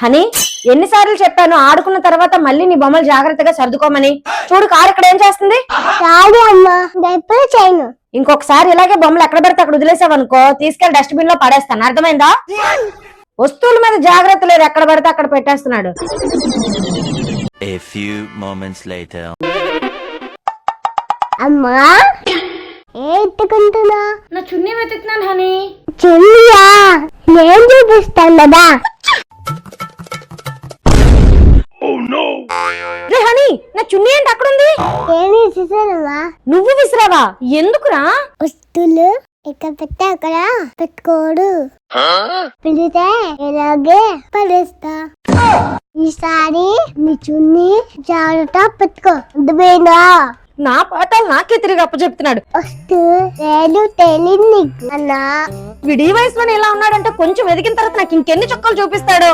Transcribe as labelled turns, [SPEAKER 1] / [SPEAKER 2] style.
[SPEAKER 1] Honey ఎన్నిసార్లు చెప్పాను ఆడుకున్న తర్వాత మళ్ళీ నీ బొమ్మలు జాగ్రత్తగా సర్దుకోమని. చూడు కారు ఇక్కడ ఏం చేస్తుంది. ఇంకొకసారి ఇలాగే బొమ్మలు ఎక్కడ పడితే అక్కడ వదిలేసావనుకో తీసుకెళ్లి డస్ట్బిన్ లో పడేస్తాను, అర్థమైందా? వస్తువుల మీద జాగ్రత్త లేదు, ఎక్కడ పడితే అక్కడ పెట్టేస్తున్నాడు.
[SPEAKER 2] A few moments later.
[SPEAKER 3] అమ్మా ఎత్తుకుంటున్నా?
[SPEAKER 1] నా చున్నీ వెతుకుతున్నాను హనీ.
[SPEAKER 3] చున్నీయా? నేను చూపిస్తాను కదా.
[SPEAKER 1] రే హనీ, నా చున్నీ ఏంటి అక్కడ ఉంది?
[SPEAKER 3] ఏమి విసిరావా?
[SPEAKER 1] నువ్వు విసిరావా? ఎందుకురా?
[SPEAKER 3] వస్తువులు ఇక్కడ పెట్టి అక్కడ పెట్టుకోడు, పిలితే ఇలాగే పడేస్తా. ఈసారి మీ చున్నీ జాగ్రత్త పెట్టుకో, అర్థమైందా?
[SPEAKER 1] నా పాఠాలు నాకే తిరిగి అప్పచెప్తున్నాడు.
[SPEAKER 3] వస్తు నేను తెలియదు నీకు అన్నా.
[SPEAKER 1] వీడి వయసులో ఇలా ఉన్నాడంటే కొంచెం ఎదిగిన తర్వాత నాకు ఇంకెన్ని చుక్కలు చూపిస్తాడు.